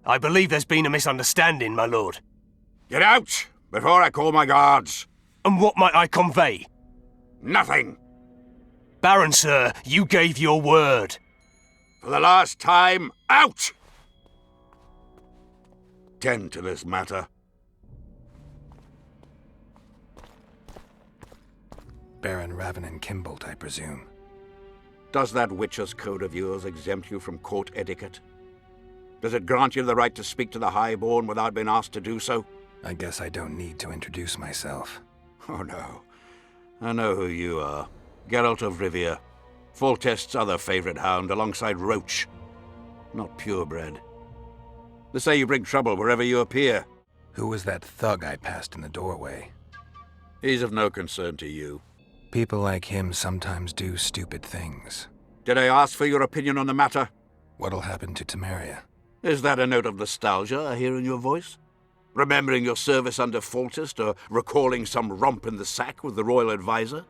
I believe there's been a misunderstanding, my lord. Get out, before I call my guards. And what might I convey? Nothing. Baron, sir, you gave your word. For the last time, out! Tend to this matter. Baron Ravenin Kimbolt, I presume. Does that Witcher's code of yours exempt you from court etiquette? Does it grant you the right to speak to the Highborn without being asked to do so? I guess I don't need to introduce myself. Oh no. I know who you are. Geralt of Rivia. Foltest's other favorite hound alongside Roach. Not purebred. They say you bring trouble wherever you appear. Who was that thug I passed in the doorway? He's of no concern to you. People like him sometimes do stupid things. Did I ask for your opinion on the matter? What'll happen to Temeria? Is that a note of nostalgia I hear in your voice? Remembering your service under Foltest, or recalling some romp in the sack with the royal advisor?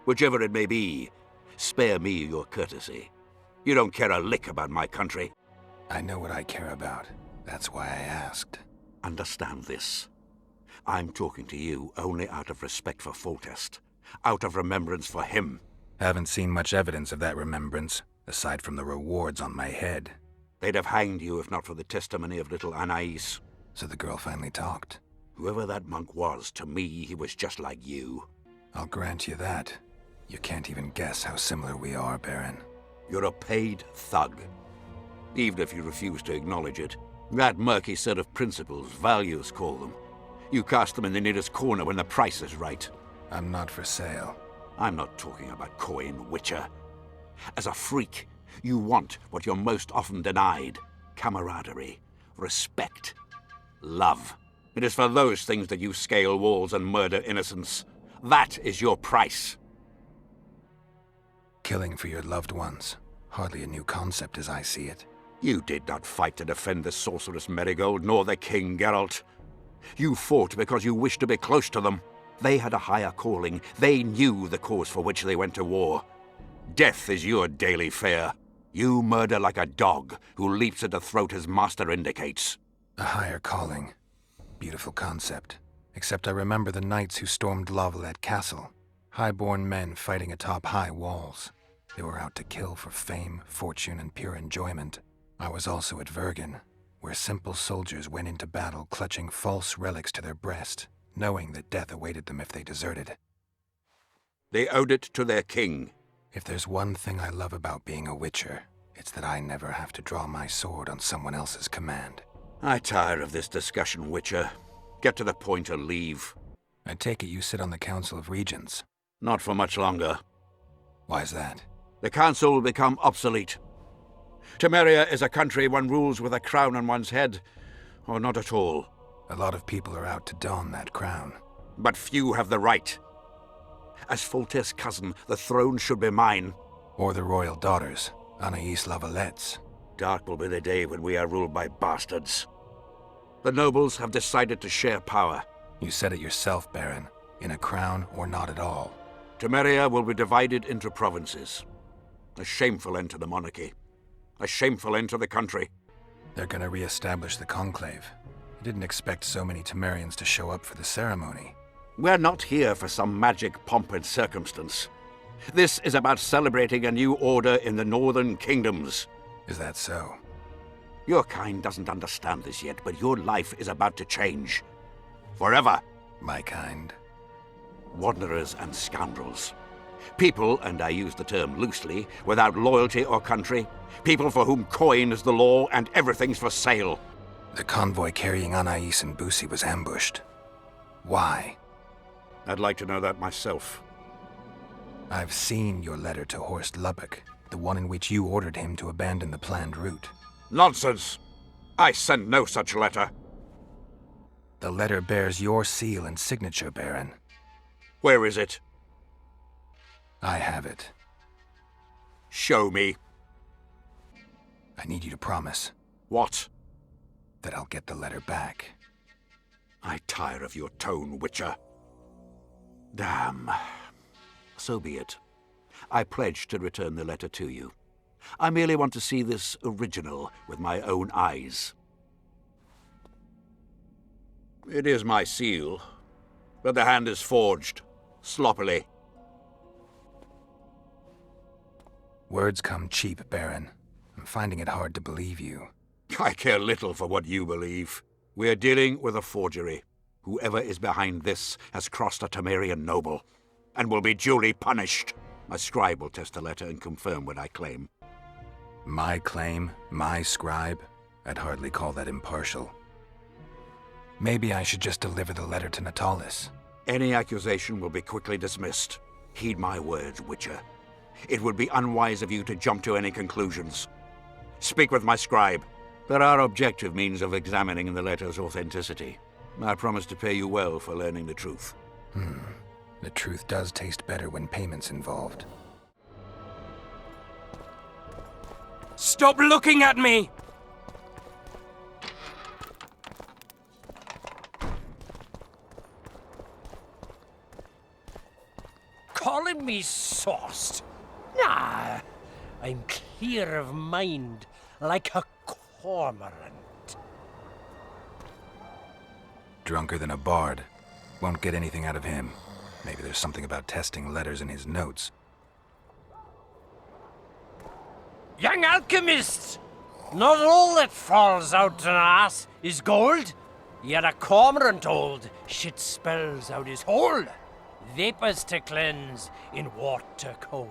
Whichever it may be, spare me your courtesy. You don't care a lick about my country. I know what I care about. That's why I asked. Understand this. I'm talking to you only out of respect for Foltest. Out of remembrance for him. Haven't seen much evidence of that remembrance, aside from the rewards on my head. They'd have hanged you if not for the testimony of little Anais. So the girl finally talked. Whoever that monk was, to me, he was just like you. I'll grant you that. You can't even guess how similar we are, Baron. You're a paid thug. Even if you refuse to acknowledge it. That murky set of principles, values call them. You cast them in the nearest corner when the price is right. I'm not for sale. I'm not talking about coin, Witcher. As a freak, you want what you're most often denied. Camaraderie, respect, love. It is for those things that you scale walls and murder innocents. That is your price. Killing for your loved ones. Hardly a new concept as I see it. You did not fight to defend the sorceress Marigold, nor the King Geralt. You fought because you wished to be close to them. They had a higher calling. They knew the cause for which they went to war. Death is your daily fare. You murder like a dog who leaps at the throat his master indicates. A higher calling. Beautiful concept. Except I remember the knights who stormed Lavalette Castle. Highborn men fighting atop high walls. They were out to kill for fame, fortune, and pure enjoyment. I was also at Vergen, where simple soldiers went into battle clutching false relics to their breast, knowing that death awaited them if they deserted. They owed it to their king. If there's one thing I love about being a Witcher, it's that I never have to draw my sword on someone else's command. I tire of this discussion, Witcher. Get to the point or leave. I take it you sit on the Council of Regents. Not for much longer. Why's that? The council will become obsolete. Temeria is a country one rules with a crown on one's head, or not at all. A lot of people are out to don that crown. But few have the right. As Foltest's cousin, the throne should be mine. Or the royal daughters, Anais Lavalette's. Dark will be the day when we are ruled by bastards. The nobles have decided to share power. You said it yourself, Baron. In a crown or not at all. Temeria will be divided into provinces. A shameful end to the monarchy. A shameful end to the country. They're gonna re-establish the conclave. I didn't expect so many Temerians to show up for the ceremony. We're not here for some magic pomp and circumstance. This is about celebrating a new order in the northern kingdoms. Is that so? Your kind doesn't understand this yet, but your life is about to change. Forever. My kind? Wanderers and scoundrels. People, and I use the term loosely, without loyalty or country. People for whom coin is the law and everything's for sale. The convoy carrying Anais and Busi was ambushed. Why? I'd like to know that myself. I've seen your letter to Horst Lubbock, the one in which you ordered him to abandon the planned route. Nonsense! I sent no such letter. The letter bears your seal and signature, Baron. Where is it? I have it. Show me. I need you to promise. What? That I'll get the letter back. I tire of your tone, Witcher. Damn. So be it. I pledge to return the letter to you. I merely want to see this original with my own eyes. It is my seal, but the hand is forged, sloppily. Words come cheap, Baron. I'm finding it hard to believe you. I care little for what you believe. We're dealing with a forgery. Whoever is behind this has crossed a Temerian noble, and will be duly punished. My scribe will test the letter and confirm what I claim. My claim? My scribe? I'd hardly call that impartial. Maybe I should just deliver the letter to Natalis. Any accusation will be quickly dismissed. Heed my words, Witcher. It would be unwise of you to jump to any conclusions. Speak with my scribe. There are objective means of examining the letter's authenticity. I promise to pay you well for learning the truth. The truth does taste better when payment's involved. Stop looking at me! Calling me sauced? Nah, I'm clear of mind, like a cormorant. Drunker than a bard. Won't get anything out of him. Maybe there's something about testing letters in his notes. Young alchemists! Not all that falls out an ass is gold. Yet a cormorant old shit spells out his hole. Vapors to cleanse in water cold.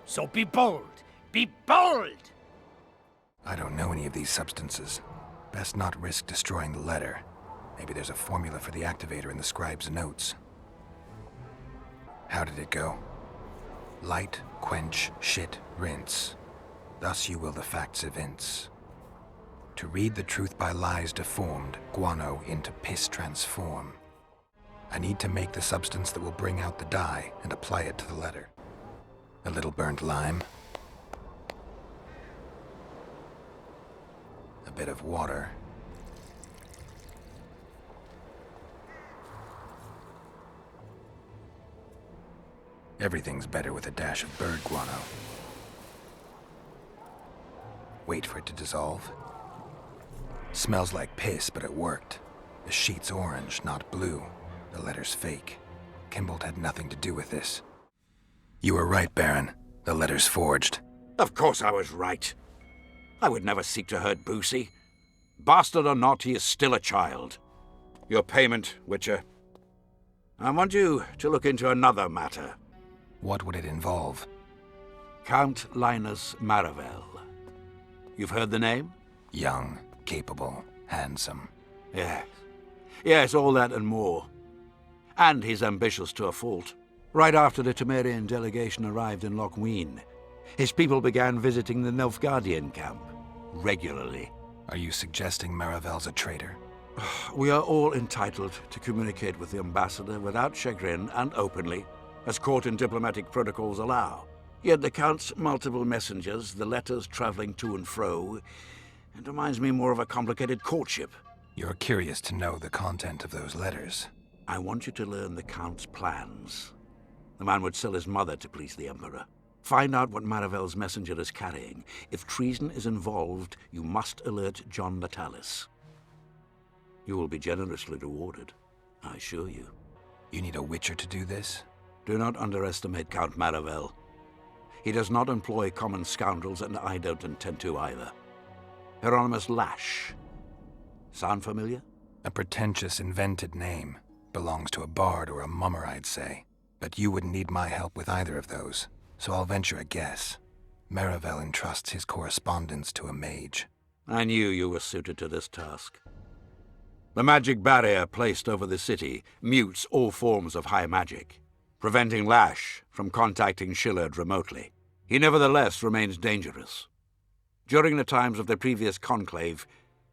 So be bold, be bold! I don't know any of these substances. Best not risk destroying the letter. Maybe there's a formula for the activator in the scribe's notes. How did it go? Light, quench, shit, rinse. Thus you will the facts evince. To read the truth by lies deformed, guano into piss transform. I need to make the substance that will bring out the dye and apply it to the letter. A little burnt lime. A bit of water. Everything's better with a dash of bird guano. Wait for it to dissolve. Smells like piss, but it worked. The sheet's orange, not blue. The letter's fake. Kimbold had nothing to do with this. You were right, Baron. The letter's forged. Of course I was right. I would never seek to hurt Boosie. Bastard or not, he is still a child. Your payment, Witcher. I want you to look into another matter. What would it involve? Count Linus Maravel. You've heard the name? Young, capable, handsome. Yes. Yes, all that and more. And he's ambitious to a fault. Right after the Temerian delegation arrived in Loc Muinne, his people began visiting the Nilfgaardian camp regularly. Are you suggesting Maravel's a traitor? We are all entitled to communicate with the ambassador without chagrin and openly, as court and diplomatic protocols allow. Yet the Count's multiple messengers, the letters traveling to and fro, it reminds me more of a complicated courtship. You're curious to know the content of those letters. I want you to learn the Count's plans. The man would sell his mother to please the Emperor. Find out what Maravel's messenger is carrying. If treason is involved, you must alert John Natalis. You will be generously rewarded, I assure you. You need a witcher to do this? Do not underestimate Count Maravel. He does not employ common scoundrels, and I don't intend to either. Hieronymus Lash. Sound familiar? A pretentious, invented name. Belongs to a bard or a mummer, I'd say. But you wouldn't need my help with either of those, so I'll venture a guess. Maravel entrusts his correspondence to a mage. I knew you were suited to this task. The magic barrier placed over the city mutes all forms of high magic, preventing Lash from contacting Shillard remotely. He nevertheless remains dangerous. During the times of the previous conclave,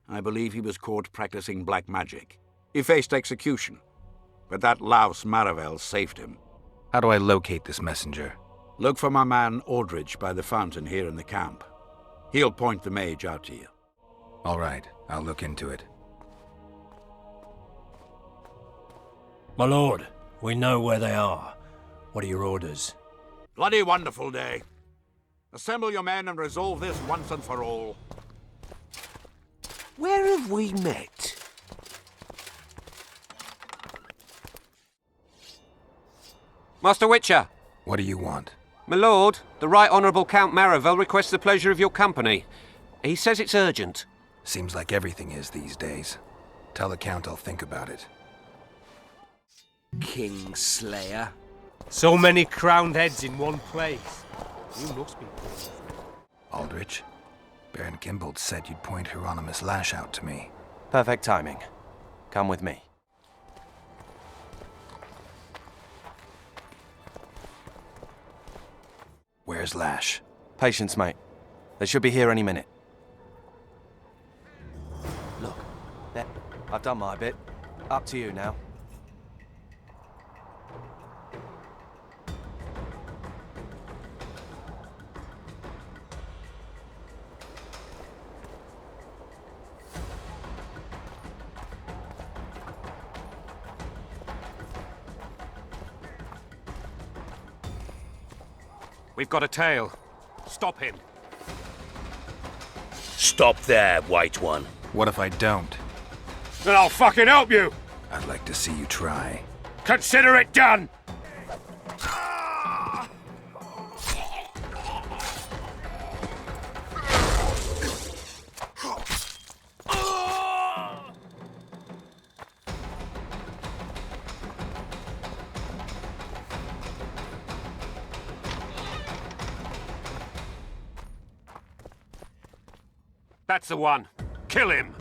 I believe he was caught practicing black magic. He faced execution, but that louse Maravel saved him. How do I locate this messenger? Look for my man Aldridge by the fountain here in the camp. He'll point the mage out to you. All right, I'll look into it. My lord, we know where they are. What are your orders? Bloody wonderful day. Assemble your men and resolve this once and for all. Where have we met? Master Witcher! What do you want? My lord, the Right Honourable Count Marivel requests the pleasure of your company. He says it's urgent. Seems like everything is these days. Tell the Count I'll think about it. Kingslayer. So many crowned heads in one place. You must be pleased. Aldrich, Baron Gimbold said you'd point Hieronymus Lash out to me. Perfect timing. Come with me. Where's Lash? Patience, mate. They should be here any minute. Look, there. I've done my bit. Up to you now. We've got a tail. Stop him. Stop there, White One. What if I don't? Then I'll fucking help you! I'd like to see you try. Consider it done! That's the one. Kill him!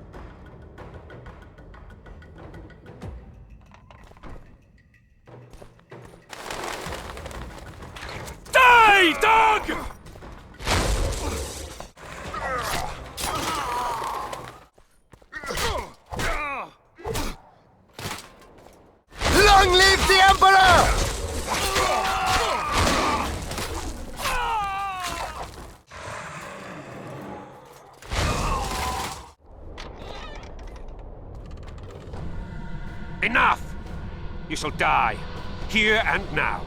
Die, dog! Long live the Emperor! Enough! You shall die, here and now.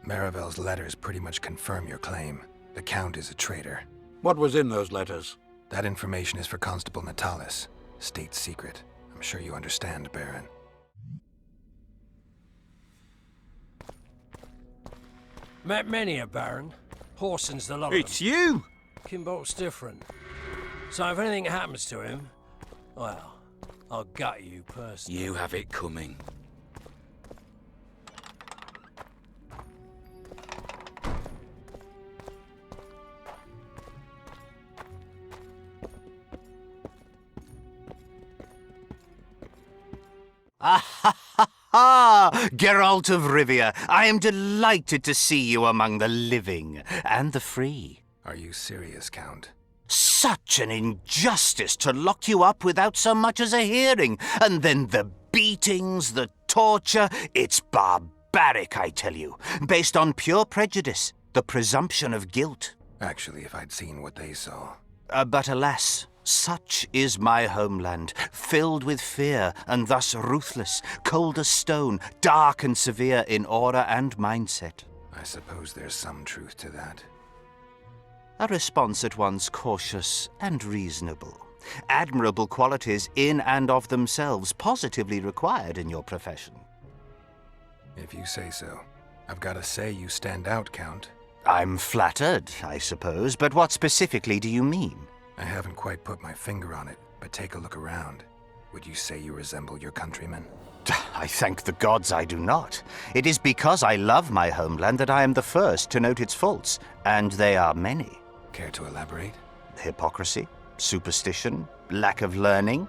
Marivel's letters pretty much confirm your claim. The Count is a traitor. What was in those letters? That information is for Constable Natalis. State secret. I'm sure you understand, Baron. Met many a baron. Horson's the lot of them. you! Kimbolt's different. So if anything happens to him, well, I'll gut you personally. You have it coming. Geralt of Rivia, I am delighted to see you among the living and the free. Are you serious, Count? Such an injustice to lock you up without so much as a hearing, and then the beatings, the torture. It's barbaric, I tell you, based on pure prejudice, the presumption of guilt. Actually, if I'd seen what they saw. But alas, such is my homeland, filled with fear and thus ruthless, cold as stone, dark and severe in aura and mindset. I suppose there's some truth to that. A response at once cautious and reasonable. Admirable qualities in and of themselves, positively required in your profession. If you say so. I've got to say you stand out, Count. I'm flattered, I suppose, but what specifically do you mean? I haven't quite put my finger on it, but take a look around. Would you say you resemble your countrymen? I thank the gods I do not. It is because I love my homeland that I am the first to note its faults, and they are many. Care to elaborate? Hypocrisy, superstition, lack of learning.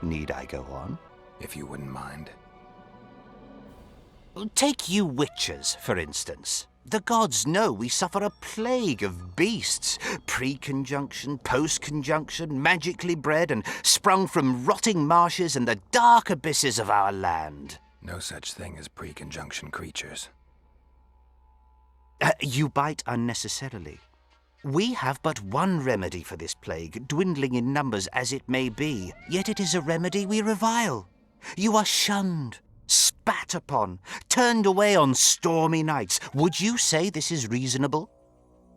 Need I go on? If you wouldn't mind. Take you witches, for instance. The gods know we suffer a plague of beasts, pre-conjunction, post-conjunction, magically bred and sprung from rotting marshes and the dark abysses of our land. No such thing as pre-conjunction creatures. You bite unnecessarily. We have but one remedy for this plague, dwindling in numbers as it may be, yet it is a remedy we revile. You are shunned, spat upon, turned away on stormy nights. Would you say this is reasonable?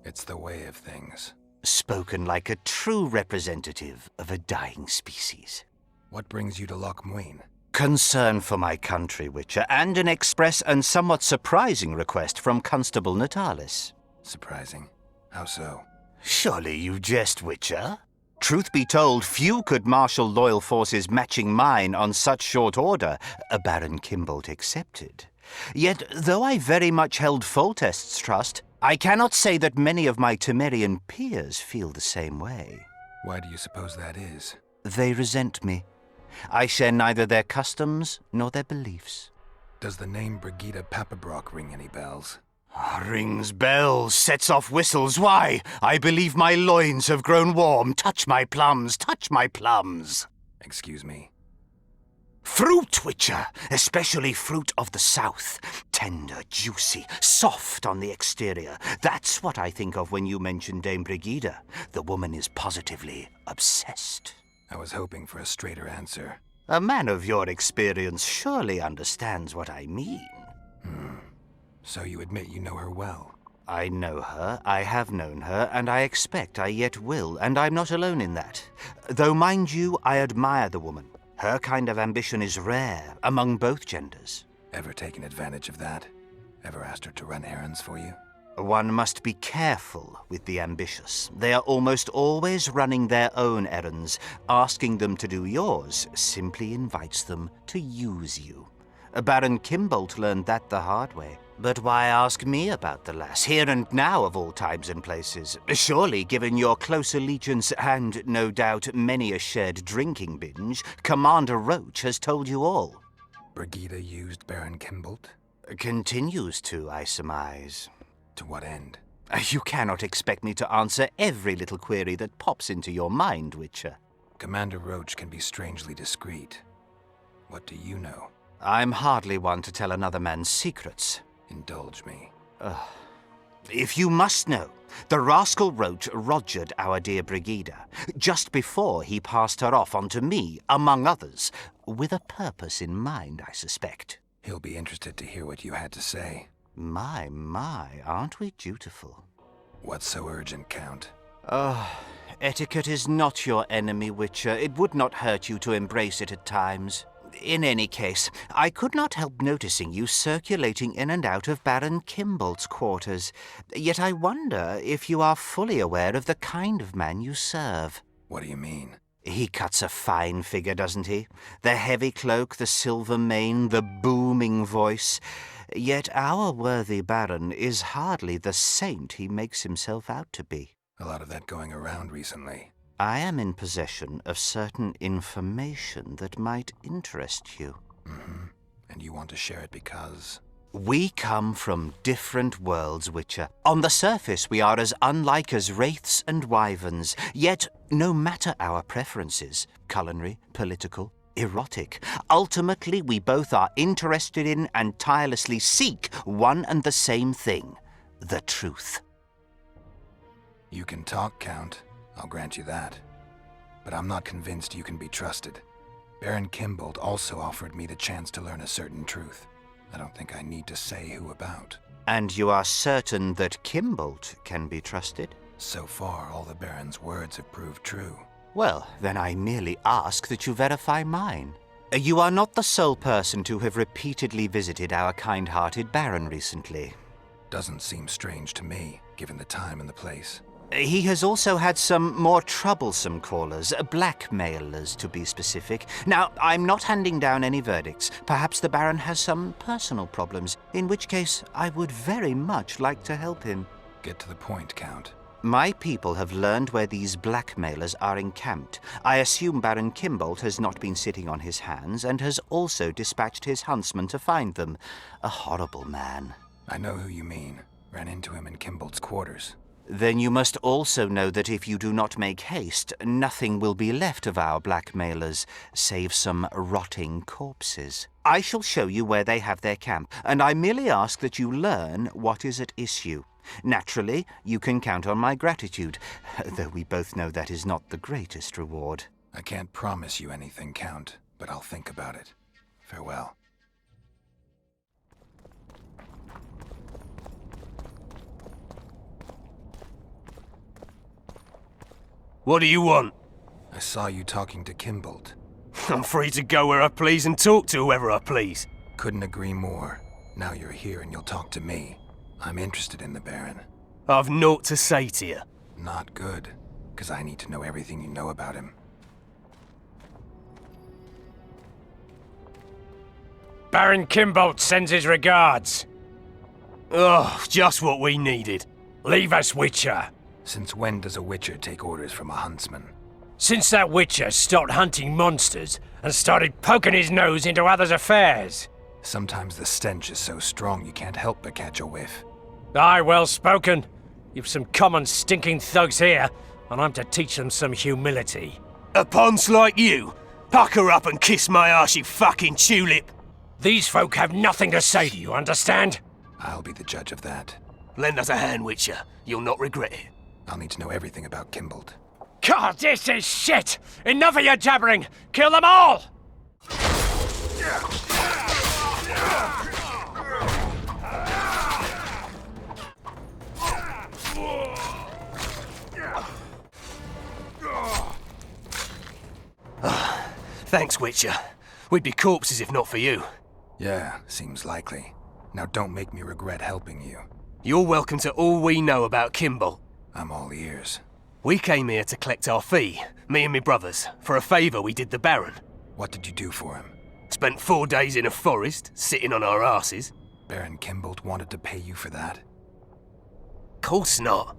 It's the way of things. Spoken like a true representative of a dying species. What brings you to Loc Muinne? Concern for my country, Witcher, and an express and somewhat surprising request from Constable Natalis. Surprising. How so? Surely you jest, Witcher? Truth be told, few could marshal loyal forces matching mine on such short order, Baron Kimbolt excepted. Yet, though I very much held Foltest's trust, I cannot say that many of my Temerian peers feel the same way. Why do you suppose that is? They resent me. I share neither their customs nor their beliefs. Does the name Brigida Papabrock ring any bells? Rings bells, sets off whistles. Why? I believe my loins have grown warm. Touch my plums, touch my plums. Excuse me. Fruit, Witcher, especially fruit of the south. Tender, juicy, soft on the exterior. That's what I think of when you mention Dame Brigida. The woman is positively obsessed. I was hoping for a straighter answer. A man of your experience surely understands what I mean. So you admit you know her well? I know her, I have known her, and I expect I yet will, and I'm not alone in that. Though, mind you, I admire the woman. Her kind of ambition is rare among both genders. Ever taken advantage of that? Ever asked her to run errands for you? One must be careful with the ambitious. They are almost always running their own errands. Asking them to do yours simply invites them to use you. Baron Kimbolt learned that the hard way. But why ask me about the lass, here and now of all times and places? Surely, given your close allegiance and, no doubt, many a shared drinking binge, Commander Roach has told you all. Brigida used Baron Kimbolt? Continues to, I surmise. To what end? You cannot expect me to answer every little query that pops into your mind, Witcher. Commander Roach can be strangely discreet. What do you know? I'm hardly one to tell another man's secrets. Indulge me. If you must know, the rascal Roach rogered our dear Brigida, just before he passed her off onto me, among others, with a purpose in mind, I suspect. He'll be interested to hear what you had to say. My, aren't we dutiful? What's so urgent, Count? Etiquette is not your enemy, Witcher. It would not hurt you to embrace it at times. In any case, I could not help noticing you circulating in and out of Baron Kimbolt's quarters. Yet I wonder if you are fully aware of the kind of man you serve. What do you mean? He cuts a fine figure, doesn't he? The heavy cloak, the silver mane, the booming voice. Yet our worthy Baron is hardly the saint he makes himself out to be. A lot of that going around recently. I am in possession of certain information that might interest you. And you want to share it because? We come from different worlds, Witcher. On the surface, we are as unlike as wraiths and wyverns. Yet, no matter our preferences, culinary, political, erotic, ultimately we both are interested in and tirelessly seek one and the same thing: the truth. You can talk, Count. I'll grant you that. But I'm not convinced you can be trusted. Baron Kimbolt also offered me the chance to learn a certain truth. I don't think I need to say who about. And you are certain that Kimbolt can be trusted? So far, all the Baron's words have proved true. Well, then I merely ask that you verify mine. You are not the sole person to have repeatedly visited our kind-hearted Baron recently. Doesn't seem strange to me, given the time and the place. He has also had some more troublesome callers, blackmailers to be specific. Now, I'm not handing down any verdicts. Perhaps the Baron has some personal problems, in which case I would very much like to help him. Get to the point, Count. My people have learned where these blackmailers are encamped. I assume Baron Kimbolt has not been sitting on his hands and has also dispatched his huntsman to find them. A horrible man. I know who you mean. Ran into him in Kimbolt's quarters. Then you must also know that if you do not make haste, nothing will be left of our blackmailers, save some rotting corpses. I shall show you where they have their camp, and I merely ask that you learn what is at issue. Naturally, you can count on my gratitude, though we both know that is not the greatest reward. I can't promise you anything, Count, but I'll think about it. Farewell. What do you want? I saw you talking to Kimbolt. I'm free to go where I please and talk to whoever I please. Couldn't agree more. Now you're here and you'll talk to me. I'm interested in the Baron. I've naught to say to you. Not good, because I need to know everything you know about him. Baron Kimbolt sends his regards. Oh, just what we needed. Leave us, Witcher. Since when does a Witcher take orders from a huntsman? Since that Witcher stopped hunting monsters and started poking his nose into others' affairs. Sometimes the stench is so strong you can't help but catch a whiff. Aye, well spoken. You've some common stinking thugs here, and I'm to teach them some humility. A ponce like you? Pucker up and kiss my arse, you fucking tulip. These folk have nothing to say to you, understand? I'll be the judge of that. Lend us a hand, Witcher. You'll not regret it. I'll need to know everything about Kimbolt. God, this is shit! Enough of your jabbering! Kill them all! Thanks, Witcher. We'd be corpses if not for you. Yeah, seems likely. Now don't make me regret helping you. You're welcome to all we know about Kimbolt. I'm all ears. We came here to collect our fee, me and me brothers, for a favour we did the Baron. What did you do for him? Spent 4 days in a forest, sitting on our arses. Baron Kimbolt wanted to pay you for that? Course not.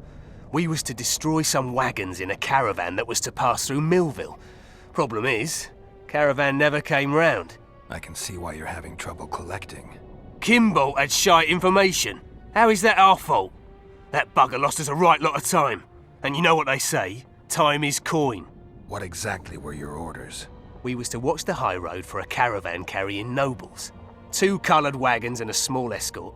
We was to destroy some wagons in a caravan that was to pass through Millville. Problem is, caravan never came round. I can see why you're having trouble collecting. Kimbolt had shite information. How is that our fault? That bugger lost us a right lot of time. And you know what they say, time is coin. What exactly were your orders? We was to watch the high road for a caravan carrying nobles. 2 coloured wagons and a small escort.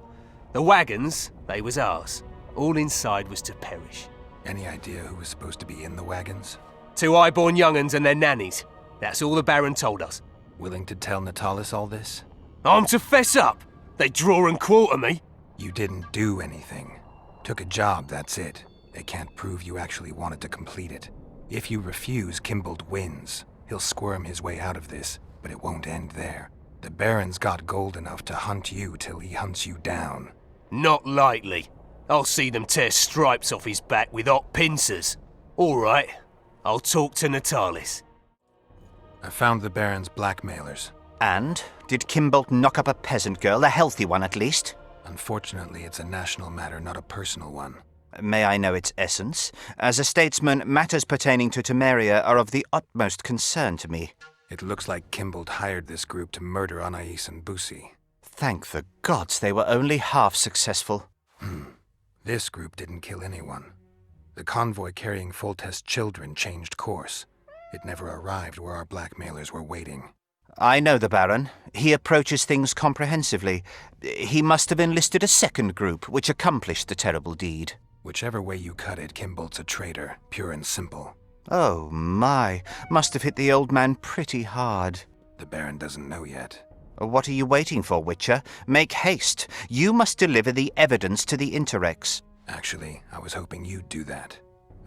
The wagons, they was ours. All inside was to perish. Any idea who was supposed to be in the wagons? 2 high-born young'uns and their nannies. That's all the Baron told us. Willing to tell Natalis all this? I'm to fess up. They draw and quarter me. You didn't do anything. Took a job, that's it. They can't prove you actually wanted to complete it. If you refuse, Kimbolt wins. He'll squirm his way out of this, but it won't end there. The Baron's got gold enough to hunt you till he hunts you down. Not likely. I'll see them tear stripes off his back with hot pincers. All right, I'll talk to Natalis. I found the Baron's blackmailers. And? Did Kimbolt knock up a peasant girl, a healthy one at least? Unfortunately, it's a national matter, not a personal one. May I know its essence? As a statesman, matters pertaining to Temeria are of the utmost concern to me. It looks like Kimbolt hired this group to murder Anais and Busi. Thank the gods they were only half successful. This group didn't kill anyone. The convoy carrying Foltest's children changed course. It never arrived where our blackmailers were waiting. I know the Baron. He approaches things comprehensively. He must have enlisted a second group, which accomplished the terrible deed. Whichever way you cut it, Kimbolt's a traitor, pure and simple. Oh my, must have hit the old man pretty hard. The Baron doesn't know yet. What are you waiting for, Witcher? Make haste. You must deliver the evidence to the Interrex. Actually, I was hoping you'd do that.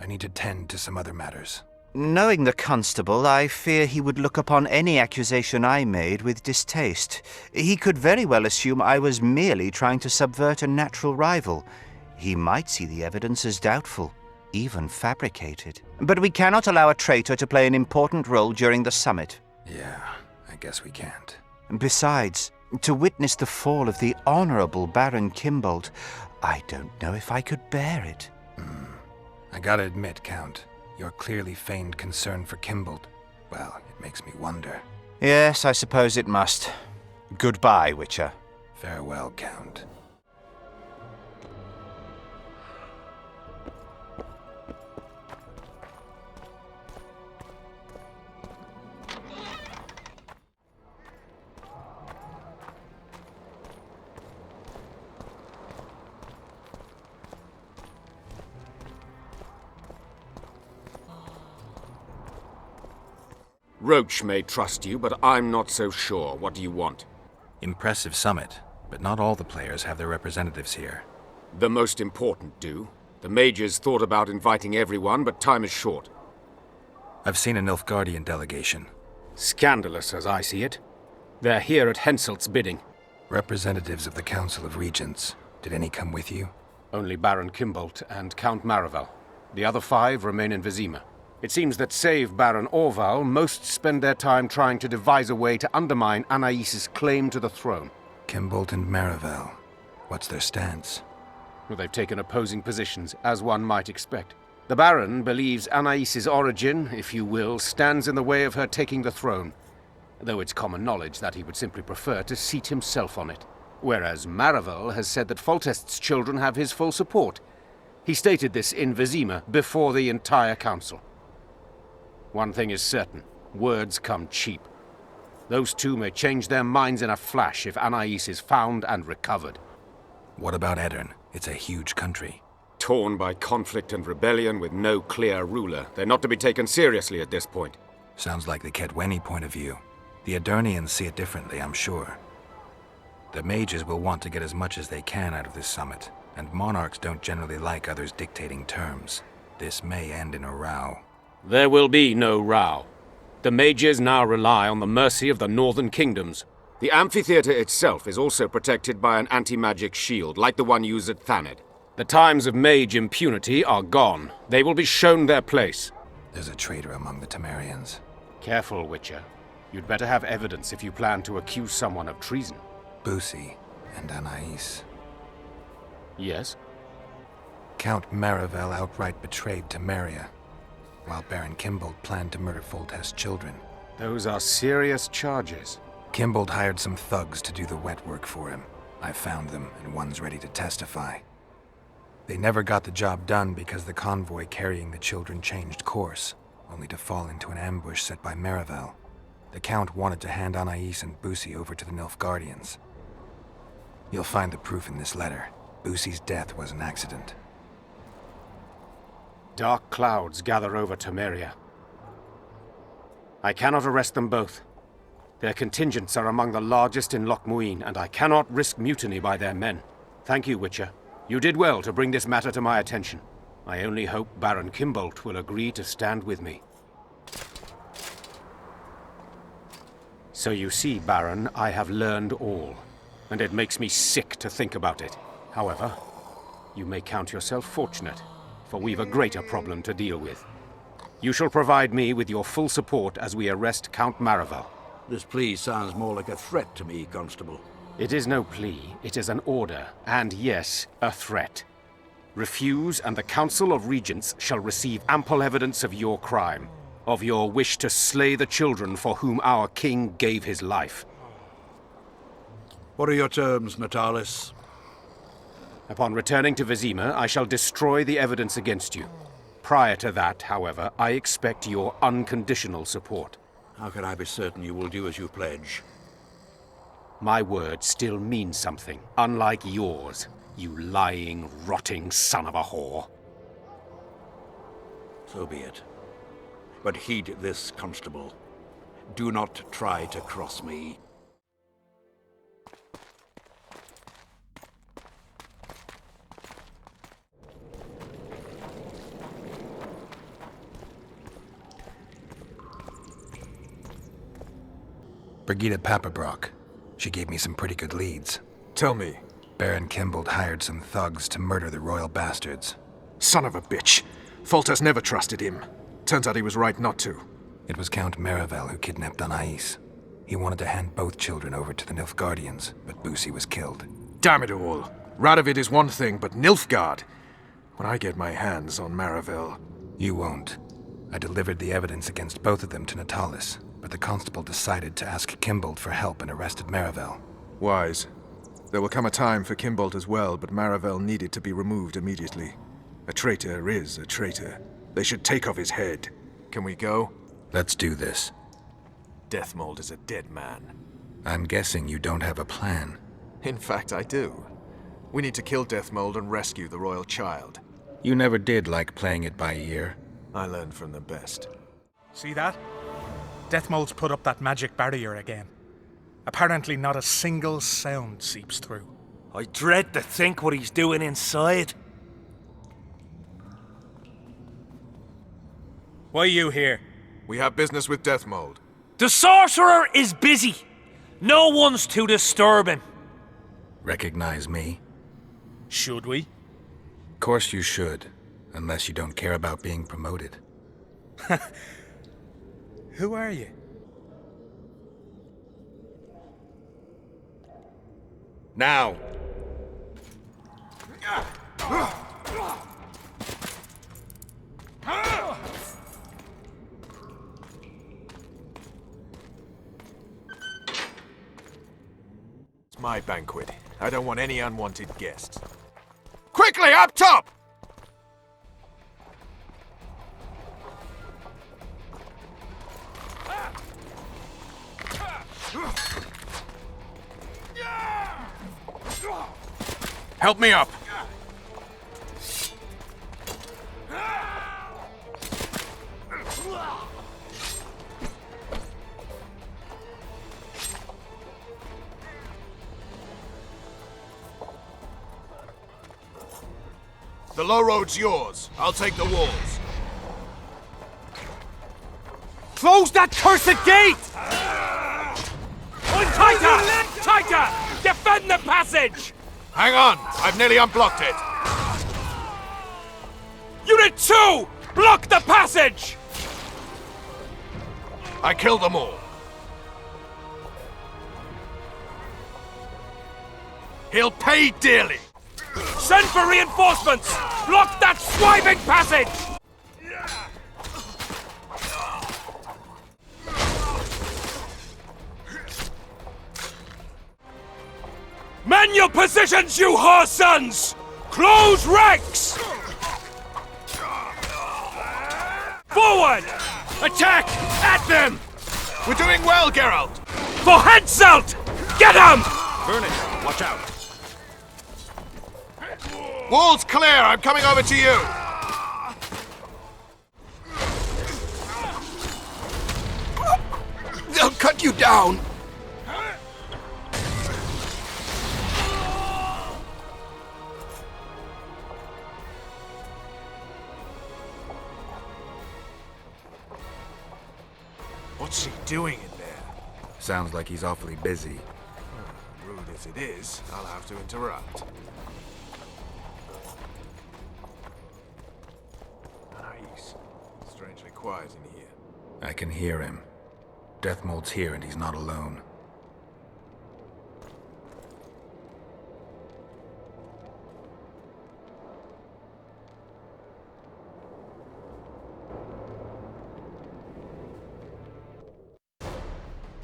I need to tend to some other matters. Knowing the constable, I fear he would look upon any accusation I made with distaste. He could very well assume I was merely trying to subvert a natural rival. He might see the evidence as doubtful, even fabricated. But we cannot allow a traitor to play an important role during the summit. Yeah, I guess we can't. Besides, to witness the fall of the honorable Baron Kimbolt, I don't know if I could bear it. I gotta admit, Count, your clearly feigned concern for Kimbolt, well, it makes me wonder. Yes, I suppose it must. Goodbye, Witcher. Farewell, Count. Roach may trust you, but I'm not so sure. What do you want? Impressive summit, but not all the players have their representatives here. The most important do. The mages thought about inviting everyone, but time is short. I've seen a Nilfgaardian delegation. Scandalous, as I see it. They're here at Henselt's bidding. Representatives of the Council of Regents. Did any come with you? Only Baron Kimbolt and Count Maravel. The other 5 remain in Vizima. It seems that save Baron Orval, most spend their time trying to devise a way to undermine Anais's claim to the throne. Kimbolt and Maravel. What's their stance? Well, they've taken opposing positions, as one might expect. The Baron believes Anais's origin, if you will, stands in the way of her taking the throne, though it's common knowledge that he would simply prefer to seat himself on it. Whereas Maravel has said that Foltest's children have his full support. He stated this in Vizima before the entire council. One thing is certain, words come cheap. Those two may change their minds in a flash if Anais is found and recovered. What about Edirn? It's a huge country. Torn by conflict and rebellion with no clear ruler. They're not to be taken seriously at this point. Sounds like the Kedweni point of view. The Edirnians see it differently, I'm sure. The mages will want to get as much as they can out of this summit, and monarchs don't generally like others dictating terms. This may end in a row. There will be no row. The mages now rely on the mercy of the northern kingdoms. The amphitheater itself is also protected by an anti-magic shield, like the one used at Thaned. The times of mage impunity are gone. They will be shown their place. There's a traitor among the Temerians. Careful, Witcher. You'd better have evidence if you plan to accuse someone of treason. Busi and Anais. Yes? Count Maravel outright betrayed Temeria, while Baron Kimbolt planned to murder Foltest's children. Those are serious charges. Kimbolt hired some thugs to do the wet work for him. I found them, and one's ready to testify. They never got the job done because the convoy carrying the children changed course, only to fall into an ambush set by Maravel. The Count wanted to hand Anais and Busi over to the Nilfgaardians. You'll find the proof in this letter. Busi's death was an accident. Dark clouds gather over Temeria. I cannot arrest them both. Their contingents are among the largest in Loc Muinne, and I cannot risk mutiny by their men. Thank you, Witcher. You did well to bring this matter to my attention. I only hope Baron Kimbolt will agree to stand with me. So you see, Baron, I have learned all, and it makes me sick to think about it. However, you may count yourself fortunate, for we've a greater problem to deal with. You shall provide me with your full support as we arrest Count Maravel. This plea sounds more like a threat to me, Constable. It is no plea, it is an order, and yes, a threat. Refuse, and the Council of Regents shall receive ample evidence of your crime, of your wish to slay the children for whom our king gave his life. What are your terms, Natalis? Upon returning to Vizima, I shall destroy the evidence against you. Prior to that, however, I expect your unconditional support. How can I be certain you will do as you pledge? My word still means something, unlike yours, you lying, rotting son of a whore. So be it. But heed this, Constable. Do not try to cross me. Brigida Papabrock. She gave me some pretty good leads. Tell me. Baron Kimbolt hired some thugs to murder the royal bastards. Son of a bitch. Foltest never trusted him. Turns out he was right not to. It was Count Maravel who kidnapped Anais. He wanted to hand both children over to the Nilfgaardians, but Busi was killed. Damn it all. Radovid is one thing, but Nilfgaard. When I get my hands on Maravel... You won't. I delivered the evidence against both of them to Natalis, but the constable decided to ask Kimbolt for help and arrested Maravel. Wise. There will come a time for Kimbolt as well, but Maravel needed to be removed immediately. A traitor is a traitor. They should take off his head. Can we go? Let's do this. Deathmold is a dead man. I'm guessing you don't have a plan. In fact, I do. We need to kill Deathmold and rescue the royal child. You never did like playing it by ear. I learned from the best. See that? Deathmold's put up that magic barrier again. Apparently not a single sound seeps through. I dread to think what he's doing inside. Why you here? We have business with Deathmold. The sorcerer is busy. No one's to disturb him. Recognize me? Should we? Of course you should, unless you don't care about being promoted. Who are you? Now! It's my banquet. I don't want any unwanted guests. Quickly, up top! Help me up! The low road's yours. I'll take the walls. Close that cursed gate! Tighter! Tighter! Defend the passage! Hang on! I've nearly unblocked it. Unit 2! Block the passage! I killed them all. He'll pay dearly. Send for reinforcements! Block that swiving passage! Man your positions, you whore sons! Close ranks! Forward! Attack! At them! We're doing well, Geralt. For Henselt! Get him! Furniture, watch out. Walls clear! I'm coming over to you! They'll cut you down! What's he doing in there? Sounds like he's awfully busy. Rude as it is, I'll have to interrupt. Nice. Strangely quiet in here. I can hear him. Deathmold's here and he's not alone.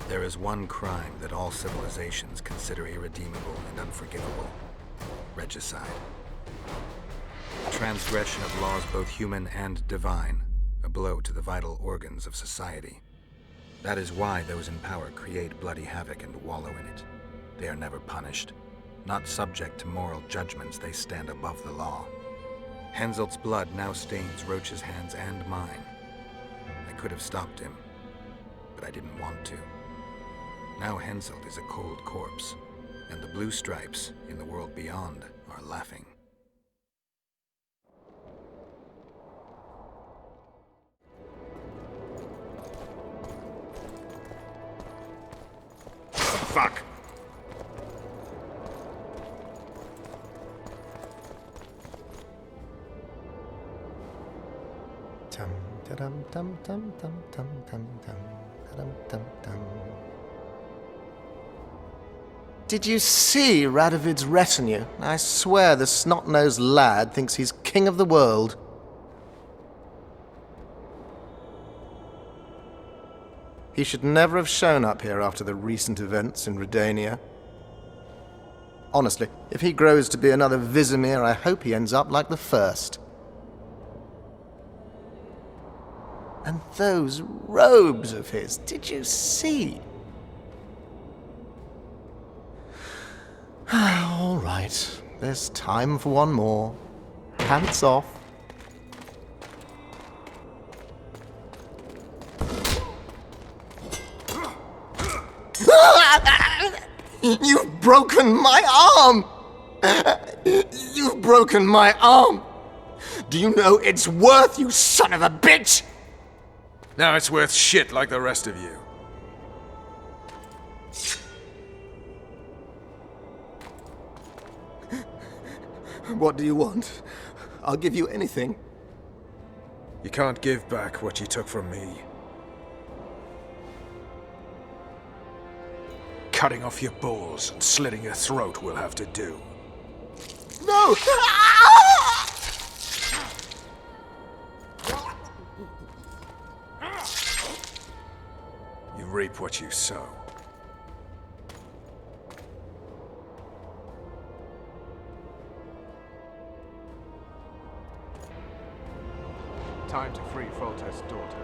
There is one crime that all civilizations consider irredeemable and unforgivable. Regicide. Transgression of laws both human and divine. A blow to the vital organs of society. That is why those in power create bloody havoc and wallow in it. They are never punished. Not subject to moral judgments, they stand above the law. Henselt's blood now stains Roach's hands and mine. I could have stopped him, but I didn't want to. Now Henselt is a cold corpse, and the blue stripes in the world beyond are laughing. Fuck! Tum tum tum tum tum tum tum tum tum tum. Did you see Radovid's retinue? I swear the snot-nosed lad thinks he's king of the world. He should never have shown up here after the recent events in Redania. Honestly, if he grows to be another Vizimir, I hope he ends up like the first. And those robes of his, did you see? All right, there's time for one more. Pants off. You've broken my arm! You've broken my arm! Do you know it's worth, you son of a bitch? Now it's worth shit like the rest of you. What do you want? I'll give you anything. You can't give back what you took from me. Cutting off your balls and slitting your throat will have to do. No! You reap what you sow. Time to free Foltest's daughter.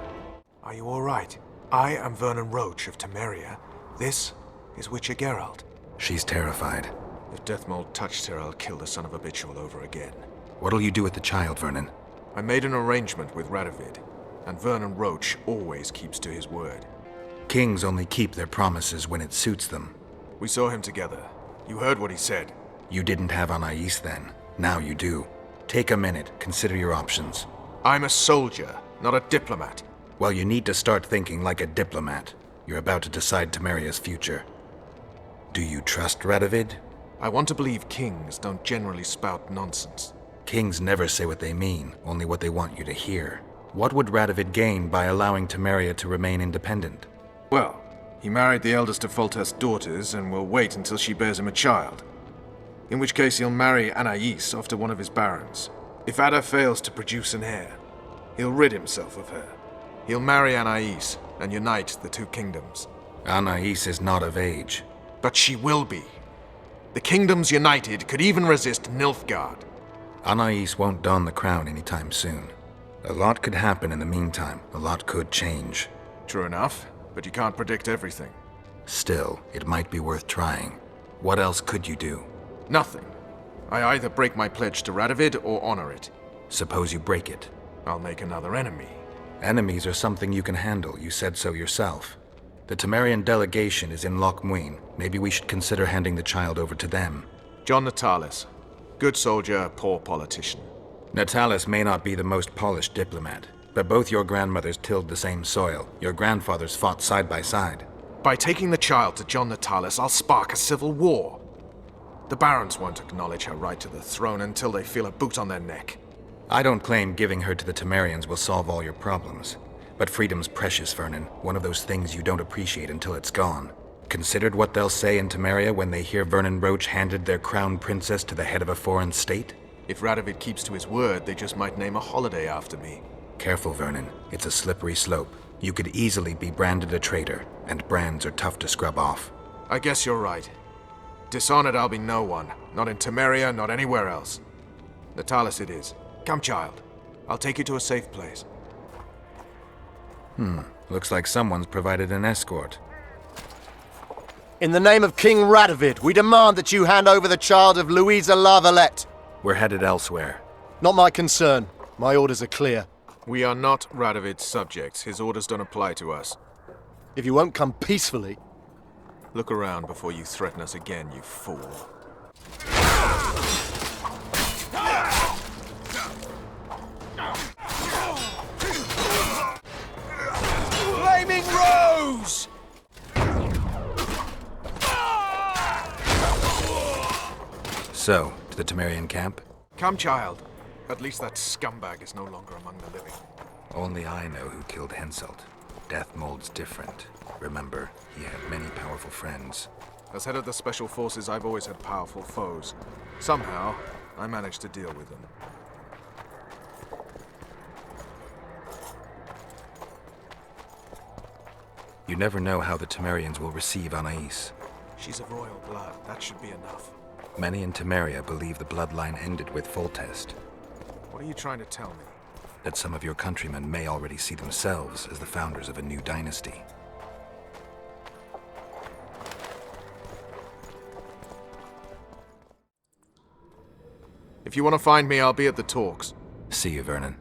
Are you all right? I am Vernon Roach of Temeria. This is Witcher Geralt. She's terrified. If Deathmold touched her, I'll kill the son of a bitch all over again. What'll you do with the child, Vernon? I made an arrangement with Radovid, and Vernon Roach always keeps to his word. Kings only keep their promises when it suits them. We saw him together. You heard what he said. You didn't have Anais then. Now you do. Take a minute. Consider your options. I'm a soldier, not a diplomat. Well, you need to start thinking like a diplomat. You're about to decide Temeria's future. Do you trust Radovid? I want to believe kings don't generally spout nonsense. Kings never say what they mean, only what they want you to hear. What would Radovid gain by allowing Temeria to remain independent? Well, he married the eldest of Foltest's daughters and will wait until she bears him a child. In which case he'll marry Anais off to one of his barons. If Ada fails to produce an heir, he'll rid himself of her. He'll marry Anais and unite the two kingdoms. Anais is not of age. But she will be. The kingdoms united could even resist Nilfgaard. Anais won't don the crown anytime soon. A lot could happen in the meantime. A lot could change. True enough, but you can't predict everything. Still, it might be worth trying. What else could you do? Nothing. I either break my pledge to Radovid or honor it. Suppose you break it. I'll make another enemy. Enemies are something you can handle. You said so yourself. The Temerian delegation is in Loc Muinne. Maybe we should consider handing the child over to them. John Natalis. Good soldier, poor politician. Natalis may not be the most polished diplomat, but both your grandmothers tilled the same soil. Your grandfathers fought side by side. By taking the child to John Natalis, I'll spark a civil war. The barons won't acknowledge her right to the throne until they feel a boot on their neck. I don't claim giving her to the Temerians will solve all your problems. But freedom's precious, Vernon. One of those things you don't appreciate until it's gone. Considered what they'll say in Temeria when they hear Vernon Roach handed their crown princess to the head of a foreign state? If Radovid keeps to his word, they just might name a holiday after me. Careful, Vernon. It's a slippery slope. You could easily be branded a traitor, and brands are tough to scrub off. I guess you're right. Dishonored I'll be no one. Not in Temeria, not anywhere else. Natalis it is. Come, child. I'll take you to a safe place. Looks like someone's provided an escort. In the name of King Radovid, we demand that you hand over the child of Louisa Lavalette. We're headed elsewhere. Not my concern. My orders are clear. We are not Radovid's subjects. His orders don't apply to us. If you won't come peacefully... Look around before you threaten us again, you fool. Flaming Rose! So, to the Temerian camp? Come, child. At least that scumbag is no longer among the living. Only I know who killed Henselt. Deathmold's different. Remember, he had many powerful friends. As head of the Special Forces, I've always had powerful foes. Somehow, I managed to deal with them. You never know how the Temerians will receive Anais. She's of royal blood. That should be enough. Many in Temeria believe the bloodline ended with Foltest. What are you trying to tell me? That some of your countrymen may already see themselves as the founders of a new dynasty. If you want to find me, I'll be at the talks. See you, Vernon.